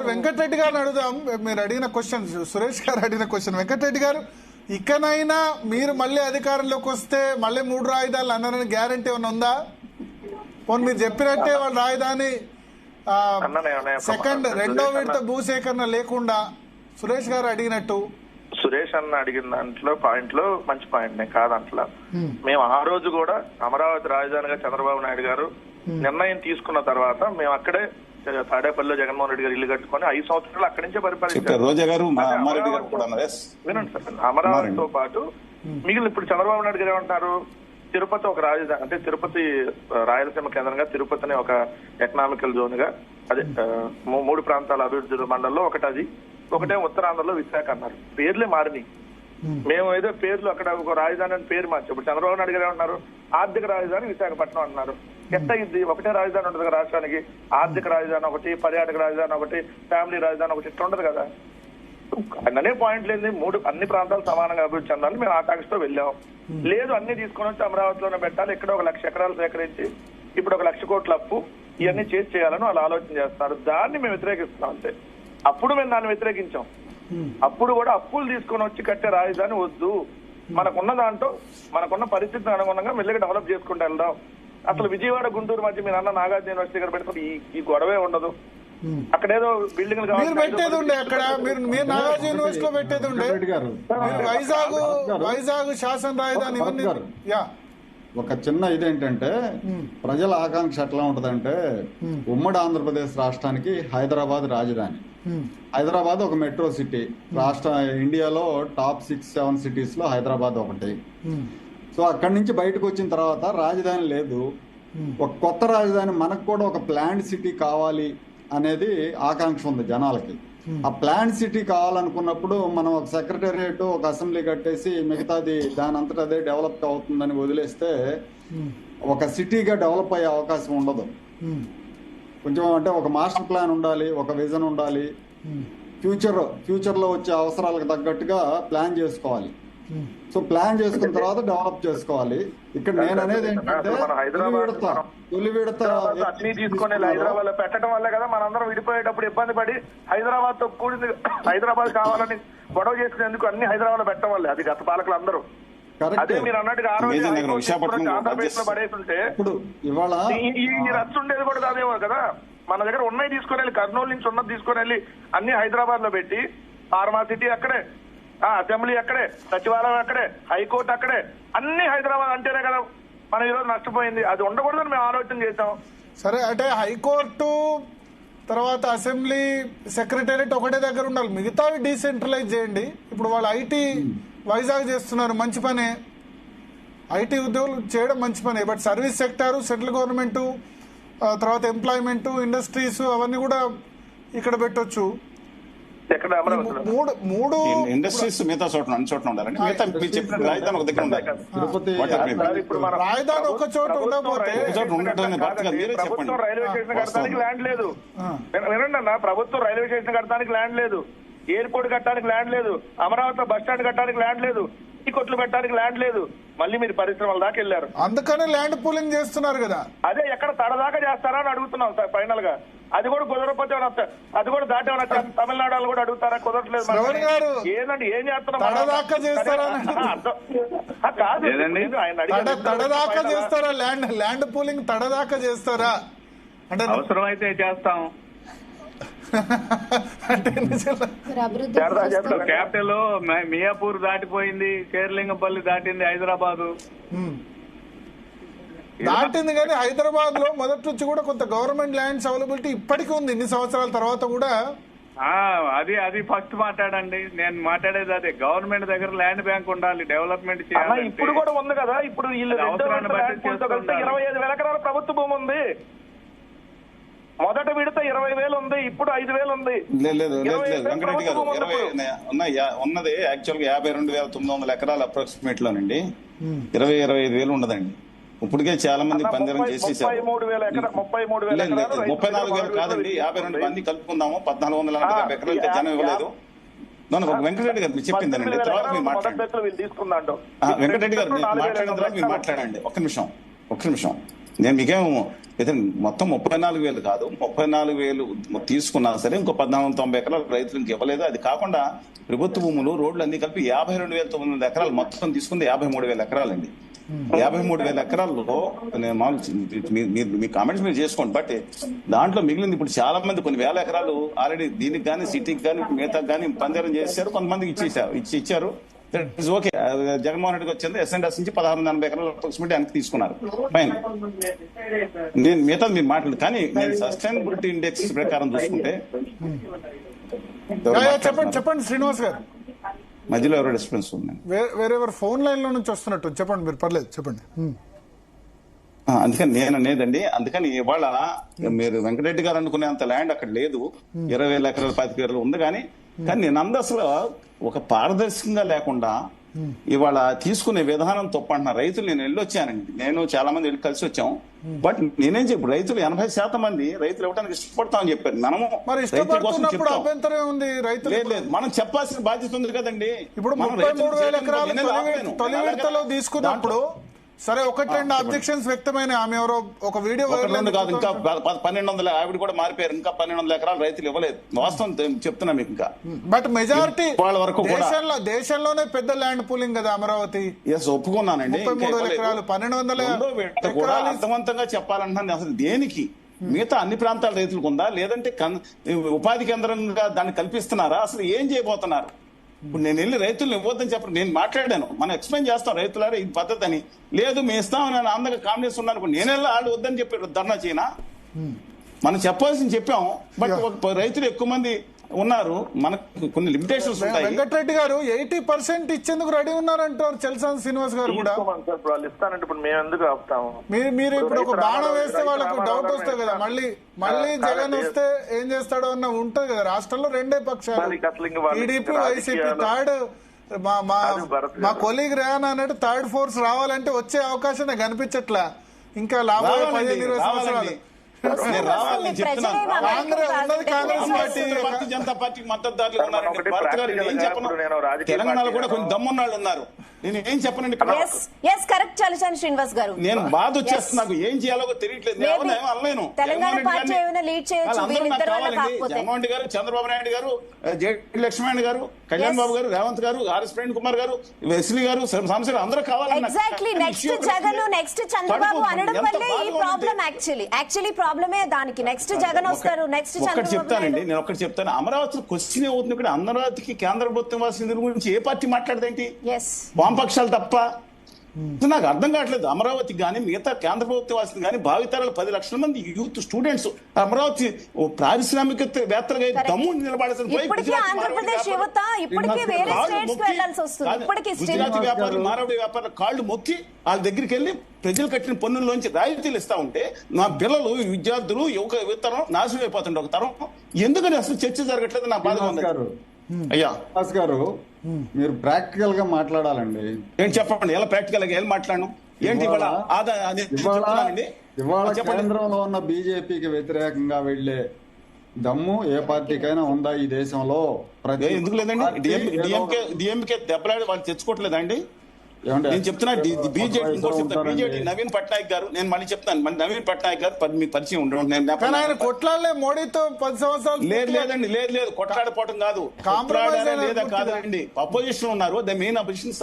ఒకసారి వెంకటరెడ్డి గారిని అడుగుదాం. మీరు అడిగిన క్వశ్చన్, సురేష్ గారు అడిగిన క్వశ్చన్. వెంకటరెడ్డి గారు, ఇకనైనా మీరు మళ్ళీ అధికారంలోకి వస్తే మళ్ళీ 3 రాజధానులు అన్నారని గ్యారంటీ ఏమైనా ఉందా? పోనీ మీరు చెప్పినట్టే వాళ్ళ రాజధాని రెండో విడత భూసేకరణ లేకుండా సురేష్ గారు అడిగినట్టు. సురేష్ అన్న అడిగిన పాయింట్లో మంచి పాయింట్ నే కాదంటలా. మేము ఆ రోజు కూడా అమరావతి రాజధానిగా చంద్రబాబు నాయుడు గారు నిర్ణయం తీసుకున్న తర్వాత మేము అక్కడే తాడేపల్లిలో జగన్మోహన్ రెడ్డి గారు ఇల్లు కట్టుకుని 5 సంవత్సరాలు అక్కడి నుంచే పరిపాలించారు. వినండి సార్, అమరావతితో పాటు మిగిలిన ఇప్పుడు చంద్రబాబు నాయుడు గారు ఏమంటారు, తిరుపతి ఒక రాజధాని, అంటే తిరుపతి రాయలసీమ కేంద్రంగా తిరుపతిని ఒక ఎకనామికల్ జోన్ గా, అదే 3 ప్రాంతాల అభివృద్ధి మండలంలో ఒకటే ఉత్తరాంధ్రలో విశాఖ అన్నారు. పేర్లే మారినాయి. మేము ఏదో పేర్లు అక్కడ ఒక రాజధాని అని పేరు మార్చి, ఇప్పుడు చంద్రబాబు నాయుడు గారు ఏమన్నారు, ఆర్థిక రాజధాని విశాఖపట్నం అంటున్నారు. ఎట్టయిద్ది? ఒకటే రాజధాని ఉంటుంది రాష్ట్రానికి. ఆర్థిక రాజధాని ఒకటి, పర్యాటక రాజధాని ఒకటి, ఫ్యామిలీ రాజధాని ఒకటి, ఇట్లా ఉండదు కదా. అనే పాయింట్ లేదు. అన్ని ప్రాంతాలు సమానంగా అభివృద్ధి చెందాలని మేము ఆకాంక్షతో వెళ్ళాం. లేదు, అన్ని తీసుకొని వచ్చి అమరావతిలోనే పెట్టాలి, ఇక్కడ 1 లక్ష ఎకరాలు సేకరించి ఇప్పుడు 1 లక్ష కోట్ల అప్పు ఇవన్నీ చేయాలని వాళ్ళు ఆలోచన చేస్తారు. దాన్ని మేము వ్యతిరేకిస్తున్నాం అంతే. అప్పుడు మేము దాన్ని వ్యతిరేకించాం. అప్పుడు కూడా అప్పులు తీసుకొని వచ్చి కట్టే రాజధాని వద్దు, మనకున్న దాంట్లో మనకున్న పరిస్థితిని అనుగుణంగా మెల్లిగా డెవలప్ చేసుకుంటూ వెళ్దాం. అసలు విజయవాడ గుంటూరు మధ్య మీరు అన్న నాగార్జున యూనివర్సిటీ దగ్గర పెట్టుకుని ఈ గొడవే ఉండదు. అక్కడేదో బిల్డింగ్లు పెట్టేది ఉండే, అక్కడ మీరు నాగార్జున యూనివర్సిటీలో పెట్టేది ఉండే. వైజాగ్ శాసన రాజధాని ఇవన్నీ. ఒక చిన్న ఇదేంటంటే ప్రజల ఆకాంక్ష ఎట్లా ఉంటదంటే, ఉమ్మడి ఆంధ్రప్రదేశ్ రాష్ట్రానికి హైదరాబాద్ రాజధాని. హైదరాబాద్ ఒక మెట్రో సిటీ. ఇండియాలో టాప్ 6-7 సిటీస్ లో హైదరాబాద్ ఒకటి. సో అక్కడి నుంచి బయటకు వచ్చిన తర్వాత రాజధాని లేదు, ఒక కొత్త రాజధాని, మనకు కూడా ఒక ప్లాండ్ సిటీ కావాలి అనేది ఆకాంక్ష ఉంది జనాలకి. ఆ ప్లాంట్ సిటీ కావాలనుకున్నప్పుడు మనం ఒక సెక్రటేరియట్, ఒక అసెంబ్లీ కట్టేసి మిగతాది దాని అంతటా అదే డెవలప్ అవుతుందని వదిలేస్తే ఒక సిటీగా డెవలప్ అయ్యే అవకాశం ఉండదు. కొంచెం అంటే ఒక మాస్టర్ ప్లాన్ ఉండాలి, ఒక విజన్ ఉండాలి. ఫ్యూచర్ లో వచ్చే అవసరాలకు తగ్గట్టుగా ప్లాన్ చేసుకోవాలి. సో ప్లాన్ చేసుకున్న తర్వాత డెవలప్ చేసుకోవాలి. ఇక్కడ నేను అనేది ఏంటంటే తొలి విడత అన్ని తీసుకుని హైదరాబాద్ లో పెట్టడం వల్లే కదా మనందరం విడిపోయేటప్పుడు ఇబ్బంది పడి హైదరాబాద్ తో కూడింది. హైదరాబాద్ కావాలని గొడవ చేసుకునేందుకు అన్ని హైదరాబాద్ లో పెట్టడం వల్లే. అది గత పాలకులు అందరూ. అదే మీరు అన్నట్టుగా ఆంధ్రప్రదేశ్ లో పడేస్తుంటే ఈ రచ్చ ఉండేది కూడా కాదేమో కదా. మన దగ్గర ఉన్నాయి తీసుకుని వెళ్ళి, కర్నూలు నుంచి ఉన్నది తీసుకుని వెళ్ళి అన్ని హైదరాబాద్ లో పెట్టి, ఫార్మాసిటీ అక్కడే, అసెంబ్లీ అక్కడే, సచివాలయం అక్కడే, హైకోర్టు అక్కడే, అన్ని హైదరాబాద్ అంటేనే కదా మనం ఈరోజు నష్టపోయింది. అది ఉండకూడదని మేము ఆలోచన చేశాం. సరే, అంటే హైకోర్టు తర్వాత అసెంబ్లీ, సెక్రటేరియట్ ఒకటే దగ్గర ఉండాలి, మిగతావి డీసెంట్రలైజ్ చేయండి. ఇప్పుడు వాళ్ళు ఐటీ వైజాగ్ చేస్తున్నారు, మంచి పనే. ఐటీ ఉద్యోగులు చేయడం మంచి పనే. But service sector, central government, తర్వాత ఎంప్లాయ్మెంట్, ఇండస్ట్రీస్ అవన్నీ కూడా ఇక్కడ పెట్టొచ్చు. మూడు ఇండస్ట్రీస్ మిగతా చోట్ల ఉండాలండి. మిగతా మీరు చెప్పిన రాజధాని ఒక దగ్గర ఉండాలి. రాజధాని ఒక చోట ఉండకపోతే రైల్వే స్టేషన్ కట్టడానికి ల్యాండ్ లేదు. వినండి అన్న, ప్రభుత్వం రైల్వే స్టేషన్ కట్టడానికి ల్యాండ్ లేదు, ఎయిర్పోర్ట్ కట్టడానికి ల్యాండ్ లేదు, అమరావతి బస్ స్టాండ్ కట్టడానికి ల్యాండ్ లేదు, ఈ కొట్లు పెట్టడానికి ల్యాండ్ లేదు. మళ్ళీ మీరు పరిశ్రమల దాకా వెళ్ళారు, అందుకనే ల్యాండ్ పూలింగ్ చేస్తున్నారు కదా. అదే ఎక్కడ తడదాకా చేస్తారా అని అడుగుతున్నాం సార్. ఫైనల్ గా అది కూడా కుదరకపోతే అది కూడా దాటి తమిళనాడు కూడా అడుగుతారా? కుదరట్లేదు. ఏంటంటే ఏం చేస్తున్నాం? తడదాకా చేస్తారా? కాదు, తడదాకా చేస్తారా? ల్యాండ్ పూలింగ్ తడదాకా చేస్తారా? అంటే అవసరం అయితే చేస్తాం. క్యాపిటల్ మియాపూర్ దాటిపోయింది, శేర్లింగంపల్లి దాటింది, హైదరాబాదు దాటింది. కానీ హైదరాబాద్ లో మొదటి నుంచి కూడా కొంత గవర్నమెంట్ ల్యాండ్స్ అవైలబిలిటీ ఇప్పటికీ ఉంది, ఇన్ని సంవత్సరాల తర్వాత కూడా. అది ఫస్ట్ మాట్లాడండి. నేను మాట్లాడేది అదే. గవర్నమెంట్ దగ్గర ల్యాండ్ బ్యాంక్ ఉండాలి, డెవలప్మెంట్ చేయాలి. ఇప్పుడు కూడా ఉంది కదా. ఇప్పుడు 25,000 ఎకరాల ప్రభుత్వ భూమి ఉంది. మొదట విడత 20,000 ఉంది, ఇప్పుడు 5,000 ఉంది. లేదు వెంకటరెడ్డి గారు, ఉన్నది యాక్చువల్ గా 52,900 ఎకరాలు అప్రాక్సిమేట్ లోనండి. 20,000-25,000 ఉండదండి. ఇప్పటికే చాలా మంది పందిరం చేసేసారు. 34,000 కాదండి, 52 మంది కలుపుకుందాము. 1,440 ఎకరాలు జనం ఇవ్వలేదు. వెంకటరెడ్డి గారు మీరు చెప్పిందండి, తర్వాత మీరు మాట్లాడండి. వెంకటరెడ్డి గారు మాట్లాడిన తర్వాత మీరు మాట్లాడండి. ఒక్క నిమిషం. నేను మీకేం అయితే మొత్తం 34,000 కాదు, 34,000 తీసుకున్నా సరే ఇంకో 1490 ఎకరాలు రైతులకు ఇవ్వలేదు. అది కాకుండా ప్రభుత్వ భూములు, రోడ్లు అన్ని కలిపి 52,900 ఎకరాలు మొత్తం తీసుకుంది 53,000 ఎకరాలండి. 53,000 ఎకరాల్లో నేను మామూలు మీ కామెంట్స్ మీరు చేసుకోండి. బట్ దాంట్లో మిగిలింది ఇప్పుడు చాలా మంది కొన్ని వేల ఎకరాలు ఆల్రెడీ దీనికి కానీ, సిటీకి కానీ, మిగతాకి కానీ పందేరం చేశారు. కొంతమందికి ఇచ్చారు. ఓకే, జగన్మోహన్ రెడ్డికి వచ్చింది ఎస్ఎన్ఎస్ నుంచి 1640 ఎకరాలు అప్రాక్సిమేట్లీ వెనక్కి తీసుకున్నారు. ఫైన్, నేను మిగతా మీరు మాట్లాడు. కానీ నేను సస్టైనబిలిటీ ఇండెక్స్ ప్రకారం చూసుకుంటే చెప్పండి శ్రీనివాస్ గారు, మధ్యలో ఎవరో డిస్టర్బెన్స్ ఉందండి. వేరెవరు ఫోన్ లైన్ లో నుంచి వస్తున్నట్టు చెప్పండి, మీరు పర్లేదు చెప్పండి. అందుకని నేను అనేదండి, అందుకని ఇవాళ మీరు వెంకటరెడ్డి గారు అనుకునేంత ల్యాండ్ అక్కడ లేదు. 20,000 ఎకరాలు 25,000 ఉంది. కానీ నేను అంద అసలు ఒక పారదర్శకంగా లేకుండా ఇవాళ తీసుకునే విధానం తప్పు అంటున్నారు. రైతులు నేను వెళ్ళొచ్చానండి, నేను చాలా మంది వెళ్ళి కలిసి వచ్చాం. బట్ నేనేం చెప్పు, రైతులు 80% మంది రైతులు ఇవ్వడానికి ఇష్టపడతామని చెప్పారు. మనము రైతుల కోసం చెప్తాం. లేదు, మనం చెప్పాల్సిన బాధ్యత ఉంది కదండి. ఇప్పుడు 33,000 ఎకరాలు తొలి విడతలో తీసుకున్నప్పుడు సరే 1-2 అబ్జెక్షన్స్ వ్యక్తమైన ఆమె ఎవరో ఒక వీడియో కాదు, ఇంకా 1,200 ఆవిడ కూడా మారిపోయారు. ఇంకా 1,200 ఎకరాలు రైతులు ఇవ్వలేదు. వాస్తవం చెప్తున్నా మీకు. ఇంకా బట్ మెజారిటీ వాళ్ళ వరకు దేశంలోనే పెద్ద ల్యాండ్ పూలింగ్ కదా అమరావతి. ఎస్, ఒప్పుకున్నానండి. 33,000 ఎకరాలు 1,200 కూడా అర్థవంతంగా చెప్పాలంటున్నాను. అసలు దేనికి మిగతా అన్ని ప్రాంతాల రైతులకు ఉందా, లేదంటే ఉపాధి కేంద్రంగా దాన్ని కల్పిస్తున్నారా, అసలు ఏం చేయబోతున్నారు? ఇప్పుడు నేను వెళ్ళి రైతులను ఇవ్వద్దని చెప్పండి, నేను మాట్లాడాను, మనం ఎక్స్ప్లెయిన్ చేస్తాం రైతులారా ఈ పద్ధతి అని. లేదు మేము ఇస్తామని అందరికి కాంగ్రెస్ ఉన్నారు, నేను వెళ్ళి వాళ్ళు వద్దని చెప్పారు ధర్నా చేయనా? మనం చెప్పాల్సింది చెప్పాం. బట్ రైతులు ఎక్కువ మంది ఉన్నారు, మనకు కొన్ని లిమిటేషన్స్ ఉంటాయి. వెంకటరెడ్డి గారు 80% ఇచ్చేందుకు రెడీ ఉన్నారంటారు చలసాని శ్రీనివాస్ గారు కూడా. వాళ్ళు ఇస్తానంటే ఇప్పుడు మేము ఎందుకు ఆపుతాము? మీరు ఇప్పుడు ఒక బాణం వేస్తే వాళ్ళకు డౌట్ వస్తాయి కదా, మళ్ళీ జగన్ వస్తే ఏం చేస్తాడో అన్న ఉంటది కదా. రాష్ట్రంలో 2 పక్షాలు, టీడీపీ, వైసీపీ. థర్డ్ మా కొలీగ్ రేనా అన్నట్టు థర్డ్ ఫోర్స్ రావాలంటే వచ్చే అవకాశం నాకు కనిపించట్లా. ఇంకా లాభాలు 15-20 సంవత్సరాలు భారతీయ జనతా పార్టీకి మద్దతుదారులు ఉన్నారండి. భారత్ గారు ఏం చెప్పను, తెలంగాణలో కూడా కొన్ని దమ్మున్నాళ్ళు ఉన్నారు. నేను ఏం చెప్పనండి. నేను బాధ వచ్చేస్తున్నా, నాకు ఏం చేయాలో తెలియట్లేదు. అనలేను. జగన్మోహన్ రెడ్డి గారు, చంద్రబాబు నాయుడు గారు, జేడి లక్ష్మణ్ గారు, కళ్యాణ్ బాబు గారు, రేవంత్ గారు, ఆర్ఎస్ ప్రవీణ్ కుమార్ గారు, వెస్లీ గారు, సంస్థలు అందరూ కావాలన్నారు. ఒకటి చెప్తానండి, నేను ఒకటి చెప్తాను. అమరావతి క్వశ్చన్ అవుతుంది ఇక్కడ. అమరావతికి కేంద్ర ప్రభుత్వం వాసిన గురించి ఏ పార్టీ మాట్లాడదేంటి? వామపక్షాలు తప్ప. నాకు అర్థం కావట్లేదు. అమరావతికి కానీ మిగతా కేంద్ర ప్రభుత్వం వాసింది కానీ భావితరాలు 10 లక్షల మంది యూత్ స్టూడెంట్స్ అమరావతి పారిశ్రామికవేత్తలుగా దమ్ము నిలబడాల్సిన గుజరాతీ వ్యాపారులు, మారవాడి వ్యాపారులు కాళ్ళు మొక్కి వాళ్ళ దగ్గరికి వెళ్ళి ప్రజలు కట్టిన పన్నుల్లోంచి రాయితీలు ఇస్తా ఉంటే నా పిల్లలు, విద్యార్థులు, యువతరం నాశనం అయిపోతుండే ఒక తరం. ఎందుకని అసలు చర్చ జరగట్లేదు? నా బాధగా ఉంది. అయ్యా గారు, మీరు ప్రాక్టికల్ గా మాట్లాడాలండి. ఏంటి చెప్పండి, ఎలా ప్రాక్టికల్ గా ఏం మాట్లాడను? ఏంటి ఇవాళ కేంద్రంలో ఉన్న బీజేపీకి వ్యతిరేకంగా వెళ్లే దమ్ము ఏ పార్టీకైనా ఉందా ఈ దేశంలో? ఎందుకు లేదండి? డిఎంకే దెబ్బలాడి వాళ్ళు తెచ్చుకోవట్లేదా అండి? నేను చెప్తున్నా బీజేపీ నవీన్ పట్నాయక్ గారు, నేను మళ్ళీ చెప్తాను, నవీన్ పట్నాయక్ గారు మీకు పరిచయం ఉండడం కొట్లాడలే మోడీతో 10 సంవత్సరాలు. లేదండి, లేదు కొట్లాడిపోవటం కాదు, లేదా కాదండి. అపోజిషన్ ఉన్నారు, the main opposition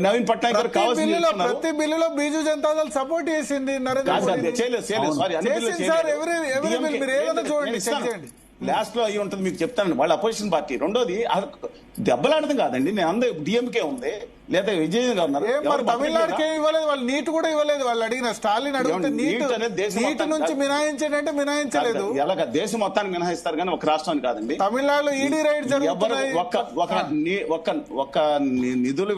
Naveen Patnaik గారు కావాల్సింది. ప్రతి బిల్లులో బీజూ జనతా దళ్ సపోర్ట్ చేసింది. లాస్ట్ లో అయ్యి ఉంటుంది, మీకు చెప్తానండి. వాళ్ళ అపోజిషన్ పార్టీ. రెండోది దెబ్బలాడడం కాదండి, నేను అందరూ డిఎంకే ఉంది, లేదా విజయ్ గారు ఉన్నారు. తమిళనాడుకి ఇవ్వలేదు, వాళ్ళు నీట్ కూడా ఇవ్వలేదు. వాళ్ళు అడిగిన స్టాలిన్ అడిగితే నీట్ నుంచి మినహాయించండి అంటే మినహాయించలేదు. ఎలాగ దేశం మొత్తాన్ని మినహాయిస్తారు కానీ ఒక రాష్ట్రానికి కాదండి. తమిళనాడులో ఈడీ రైడ్ జరుగుతున్నాయి. ఒక నిధుల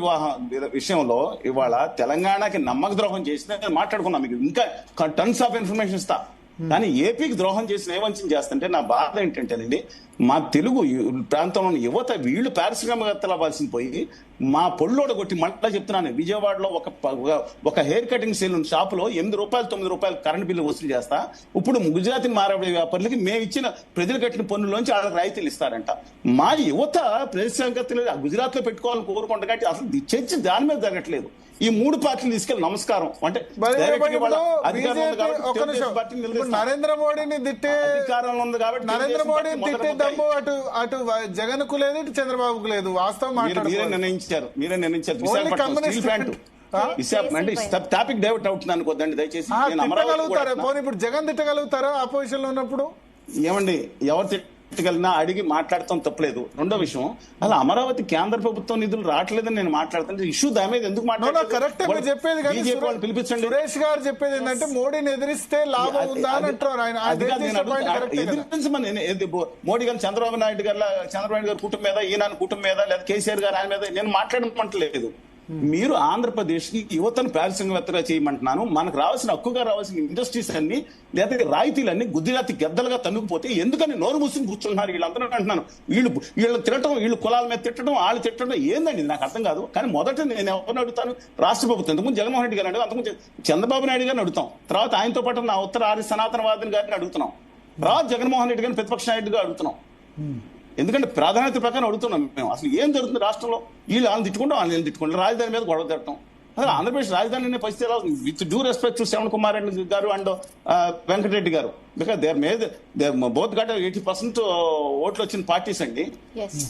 విషయంలో ఇవాళ తెలంగాణకి నమ్మక ద్రోహం చేసిన మాట్లాడుకున్నాం. మీకు ఇంకా టన్స్ ఆఫ్ ఇన్ఫర్మేషన్ ఇస్తా. కానీ ఏపీకి ద్రోహం చేసిన ఏవంచం చేస్తుంటే నా బాధ ఏంటంటేనండి, మా తెలుగు ప్రాంతంలోని యువత వీళ్ళు పారిశ్రామికవేత్తలు అవ్వాల్సింది పోయి మా పొళ్ళోడ కొట్టి మళ్ళీ చెప్తున్నాను. విజయవాడలో ఒక హెయిర్ కటింగ్ సెలూన్ షాప్ లో ₹8-9 కరెంట్ బిల్లు వసూలు చేస్తా. ఇప్పుడు గుజరాతీ మారవాడి వ్యాపారులకి మేము ఇచ్చిన ప్రజలు కట్టిన పన్నులోంచి వాళ్ళకి రాయితీలు ఇస్తారంట. మా యువత పారిశ్రామికవేత్తలు గుజరాత్ లో పెట్టుకోవాలని కోరుకుంటా. కాబట్టి అసలు చర్చ దాని మీద జరగట్లేదు. ఈ 3 పార్టీలు తీసుకెళ్లి నమస్కారం అంటే మరి direct గా ఇప్పుడు వాళ్ళ అధికారంలో ఉంది బీజేపీ కాబట్టి ఒక్క నిమిషం. తెలుగుదేశం పార్టీని ఇప్పుడు నిలదీస్తాం. నరేంద్ర మోడీని తిట్టే అధికారంలో ఉంది కాబట్టి నరేంద్ర తెలుగుదేశం మోడీని పార్టీ తిట్టే మొదట దమ్ము అటు జగన్ కు లేదు, ఇటు చంద్రబాబుకు లేదు. వాస్తవం మీరే మాట్లాడుకోవాలి. నిర్ణయించారు Only Visakhapatnam communist steel plant అంటే టాపిక్ డైవర్ట్ అవుతుంది అనుకోద్దండి దయచేసి. నేను అమరావతి తిట్టగలుగుతారా? కూడా పోనీ ఇప్పుడు జగన్ తిట్టగలుగుతారా అపోజిషన్ లో ఉన్నప్పుడు? ఏమండి ఎవరు తిట్టగలిగినా అడిగి మాట్లాడటం తప్పలేదు. రెండో విషయం, అలా అమరావతి కేంద్ర ప్రభుత్వం నిధులు రావట్లేదని నేను మాట్లాడుతుంటే ఇష్యూ దాని మీద ఎందుకు కరెక్ట్ మీరు చెప్పేది కానీ బీజేపీ వాళ్ళు పిలిపించండి. సురేష్ గారు చెప్పేది ఏంటంటే మోడీని ఎదిరిస్తే లాభం ఉందా అని అంటారు ఆయన. అది కాదు నేను మోడీ గారు చంద్రబాబు నాయుడు గారి కుటుంబం మీద, ఈయన కుటుంబం మీద, లేదా కేసీఆర్ గారు ఆయన మీద నేను మాట్లాడమంటలేదు. మీరు ఆంధ్రప్రదేశ్ కి యువతను పారిశ్రామికవేత్తగా చేయమంటున్నాను. మనకు రావాల్సిన హక్కుగా రావాల్సిన ఇండస్ట్రీస్ అన్ని లేదా రాయితీలన్నీ గుద్దిరాతి గద్దలుగా తన్నుకుపోతే ఎందుకని నోరు మూసుకుని కూర్చున్నారు వీళ్ళందరూ అంటున్నాను. వీళ్ళు తిట్టడం, వీళ్ళు కులాల మీద తిట్టడం, వాళ్ళు తిట్టడం ఏందండి నాకు అర్థం కాదు. కానీ మొదట నేను ఎవరిని అడుగుతాను? రాష్ట్ర ప్రభుత్వం. ఇంతకుముందు జగన్మోహన్ రెడ్డి గారిని అడుగు, అంతకుముందు చంద్రబాబు నాయుడు గారిని అడుగుతాం, తర్వాత ఆయనతో పాటు నా ఉత్తర ఆర్య సనాతనవాదిని గారిని అడుగుతున్నాం, తర్వాత జగన్మోహన్ రెడ్డి గారిని ప్రతిపక్ష నాయుడుగా అడుగుతున్నాం. ఎందుకంటే ప్రాధాన్యత ప్రకారం అడుగుతున్నాం మేము. అసలు ఏం జరుగుతుంది రాష్ట్రంలో? వీళ్ళు వాళ్ళని తిట్టుకుంటాం, వాళ్ళని తిట్టుకుంటాం, రాజధాని మీద గొడవ తిట్టడం. అసలు ఆంధ్రప్రదేశ్ రాజధాని పరిస్థితి ఎలా ఉంది? With due respect to Shravan Kumar Reddy గారు అండ్ వెంకటరెడ్డి గారు, బికాస్ దే బోత్ గట్ 80% ఓట్లు వచ్చిన పార్టీస్ అండి.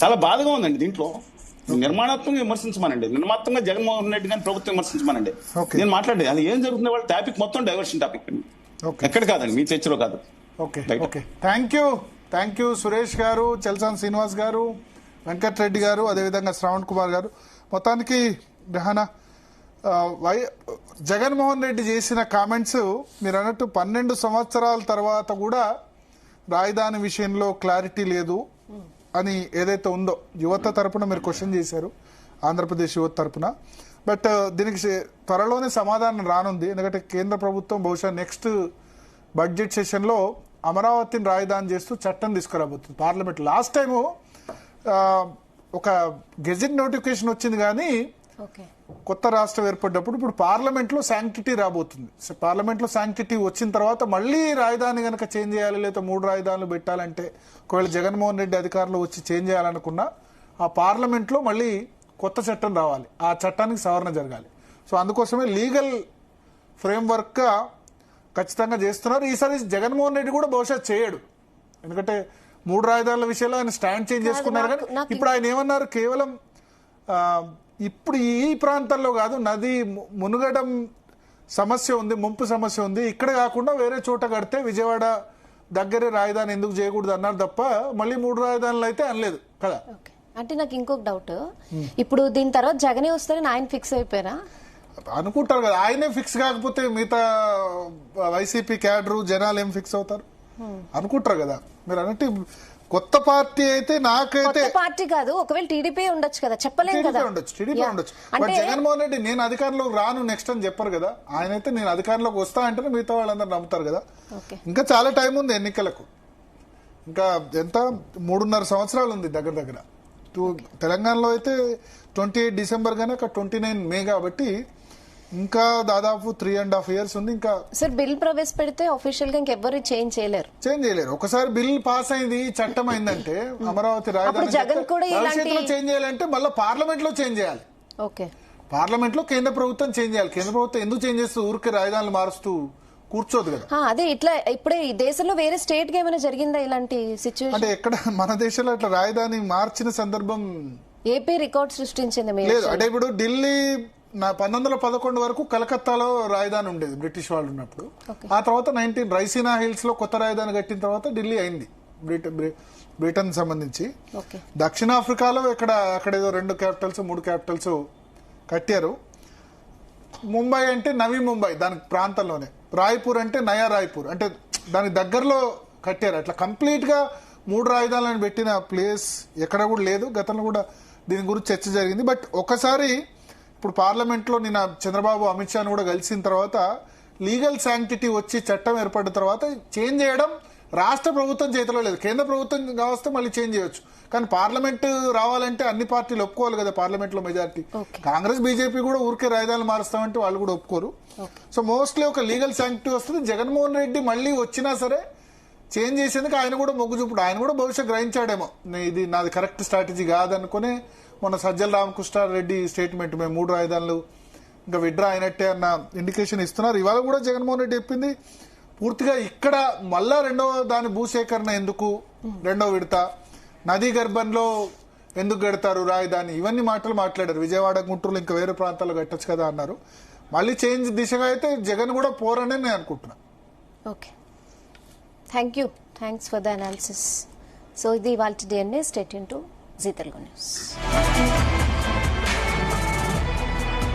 చాలా బాధగా ఉందండి. దీంట్లో నిర్మాణాత్మకంగా విమర్శించమనండి, నిర్మాణాత్మకంగా జగన్మోహన్ రెడ్డి గారిని ప్రభుత్వం విమర్శించమనండి. నేను మాట్లాడే అది ఏం జరుగుతుంది వాళ్ళ టాపిక్ మొత్తం డైవర్షన్ టాపిక్ అండి, ఎక్కడ కాదండి మీ చర్చలో కాదు. ఓకే థ్యాంక్ యూ సురేష్ గారు, చల్సాన్ శ్రీనివాస్ గారు, వెంకటరెడ్డి గారు, అదేవిధంగా శ్రావణ్ కుమార్ గారు. మొత్తానికి రెహానా జగన్మోహన్ రెడ్డి చేసిన కామెంట్స్ మీరు అన్నట్టు 12 సంవత్సరాల తర్వాత కూడా రాజధాని విషయంలో క్లారిటీ లేదు అని ఏదైతే ఉందో యువత తరపున మీరు క్వశ్చన్ చేశారు, ఆంధ్రప్రదేశ్ యువత తరపున. బట్ దీనికి త్వరలోనే సమాధానం రానుంది. ఎందుకంటే కేంద్ర ప్రభుత్వం బహుశా నెక్స్ట్ బడ్జెట్ సెషన్లో అమరావతిని రాజధాని చేస్తూ చట్టం తీసుకురాబోతుంది పార్లమెంట్. లాస్ట్ టైము ఒక గెజెట్ నోటిఫికేషన్ వచ్చింది కానీ కొత్త రాష్ట్రం ఏర్పడ్డప్పుడు ఇప్పుడు పార్లమెంట్లో శాంక్టిటీ రాబోతుంది. పార్లమెంట్లో శాంక్టిటీ వచ్చిన తర్వాత మళ్ళీ రాజధాని కనుక చేంజ్ చేయాలి, లేదా 3 రాజధానులు పెట్టాలంటే ఒకవేళ జగన్మోహన్ రెడ్డి అధికారులు వచ్చి చేంజ్ చేయాలనుకున్నా ఆ పార్లమెంట్లో మళ్ళీ కొత్త చట్టం రావాలి, ఆ చట్టానికి సవరణ జరగాలి. సో అందుకోసమే లీగల్ ఫ్రేమ్వర్క్గా ఖచ్చితంగా చేస్తున్నారు. ఈసారి జగన్మోహన్ రెడ్డి కూడా బహుశా చేయడు, ఎందుకంటే 3 రాజధానుల విషయంలో ఆయన స్టాండ్ చేంజ్ చేసుకున్నారు. కానీ ఇప్పుడు ఆయన ఏమన్నారు, కేవలం ఇప్పుడు ఈ ప్రాంతాల్లో కాదు, నది మునుగడం సమస్య ఉంది, ముంపు సమస్య ఉంది, ఇక్కడ కాకుండా వేరే చోట కడితే విజయవాడ దగ్గరే రాజధాని ఎందుకు చేయకూడదు అన్నారు తప్ప మళ్ళీ 3 రాజధానులు అయితే అనలేదు కదా. అంటే నాకు ఇంకొక డౌట్, ఇప్పుడు దీని తర్వాత జగనే వస్తారని ఆయన ఫిక్స్ అయిపోయారా? అనుకుంటారు కదా, ఆయనే ఫిక్స్ కాకపోతే మిగతా వైసీపీ క్యాడరు జనాలు ఏం ఫిక్స్ అవుతారు అనుకుంటారు కదా. మీరు అన్నట్టు కొత్త పార్టీ అయితే నాకైతే పార్టీ కాదు, ఒకవేళ టీడీపీ ఉండొచ్చు కదా, చెప్పలేము కదా. టీడీపీ ఉండొచ్చు. బట్ జగన్మోహన్ రెడ్డి నేను అధికారంలోకి రాను నెక్స్ట్ అని చెప్పరు కదా. ఆయన అయితే నేను అధికారంలోకి వస్తా అంటే మిగతా వాళ్ళందరూ నమ్ముతారు కదా. ఇంకా చాలా టైం ఉంది ఎన్నికలకు, ఇంకా ఎంత 3.5 సంవత్సరాలు ఉంది దగ్గర. తెలంగాణలో అయితే 28 డిసెంబర్ గానే 29 మే కాబట్టి ఇంకా దాదాపు 3.5 years ఉంది. ఇంకా సార్ బిల్ ప్రవేశపెడితే ఆఫీషియల్ గా ఇంకెవ్వరు చేంజ్ చేయలేరు. ఒకసారి బిల్ పాస్ అయింది, చట్టం అయిందంటే అమరావతి రాజధాని భవిష్యత్తులో చేంజ్ చేయాలంటే మళ్ళీ పార్లమెంట్ లో చేంజ్ చేయాలి. పార్లమెంట్ లో కేంద్ర ప్రభుత్వం చేంజ్ చేయాలి. కేంద్ర ప్రభుత్వం ఎందుకు చేంజ్ చేస్తూ ఊరికి రాజధానులు మారుస్తూ కూర్చోదు కదా. అదే ఇట్లా ఇప్పుడే ఈ దేశంలో వేరే స్టేట్ కి ఏమైనా జరిగిందా ఇలాంటి సిచ్యువేషన్? అంటే ఎక్కడ మన దేశంలో అట్లా రాజధాని మార్చిన సందర్భం ఏపీ రికార్డ్ సృష్టించింది లేదు. అంటే ఇప్పుడు ఢిల్లీ 1911 వరకు కలకత్తాలో రాజధాని ఉండేది బ్రిటిష్ వాళ్ళు ఉన్నప్పుడు. ఆ తర్వాత 19 రైసీనా హిల్స్ లో కొత్త రాజధాని కట్టిన తర్వాత ఢిల్లీ అయింది బ్రిటన్ సంబంధించి. దక్షిణాఫ్రికాలో అక్కడ ఏదో 2 క్యాపిటల్స్ 3 క్యాపిటల్స్ కట్టారు. ముంబై అంటే నవీ ముంబై దాని ప్రాంతంలోనే, రాయ్పూర్ అంటే నయా రాయ్పూర్ అంటే దాని దగ్గరలో కట్టారు. అట్లా కంప్లీట్ గా 3 రాజధానులను పెట్టిన ప్లేస్ ఎక్కడ కూడా లేదు. గతంలో కూడా దీని గురించి చర్చ జరిగింది. బట్ ఒకసారి ఇప్పుడు పార్లమెంట్ లో నిన్న చంద్రబాబు అమిత్ షాను కూడా కలిసిన తర్వాత లీగల్ శాంక్టిటీ వచ్చి చట్టం ఏర్పడిన తర్వాత చేంజ్ చేయడం రాష్ట్ర ప్రభుత్వం చేతిలో లేదు. కేంద్ర ప్రభుత్వం కావస్తే మళ్ళీ చేంజ్ చేయొచ్చు, కానీ పార్లమెంట్ రావాలంటే అన్ని పార్టీలు ఒప్పుకోవాలి కదా. పార్లమెంట్ లో మెజారిటీ కాంగ్రెస్ బీజేపీ కూడా ఊరికే రాజధానులు మారుస్తామంటే వాళ్ళు కూడా ఒప్పుకోరు. సో మోస్ట్లీ ఒక లీగల్ శాంక్టిటీ వస్తుంది. జగన్మోహన్ రెడ్డి మళ్ళీ వచ్చినా సరే చేంజ్ చేసేందుకు ఆయన కూడా మొగ్గు చూపుడు. ఆయన కూడా భవిష్యత్ గ్రహించాడేమో ఇది నాది కరెక్ట్ స్ట్రాటజీ కాదనుకుని మొన్న సజ్జల రామకృష్ణారెడ్డి స్టేట్మెంట్ మేము 3 రాజధానులు ఇంకా విత్డ్రా అయినట్టే అన్న ఇండికేషన్ ఇస్తున్నారు. ఇవాళ కూడా జగన్మోహన్ రెడ్డి చెప్పింది పూర్తిగా ఇక్కడ మళ్ళా రెండవ దాని భూసేకరణ ఎందుకు, రెండో విడత నదీ గర్భంలో ఎందుకు కడతారు రాజధాని, ఇవన్నీ మాటలు మాట్లాడారు. విజయవాడ, గుంటూరులో ఇంకా వేరే ప్రాంతాల్లో కట్టచ్చు కదా అన్నారు. మళ్ళీ చేంజ్ దిశగా అయితే జగన్ కూడా పోరనే నేను అనుకుంటున్నా. Okay, thank you, thanks for the analysis. So ఇది ఇవాళ DNA. Stay tune to Zee Telugu news.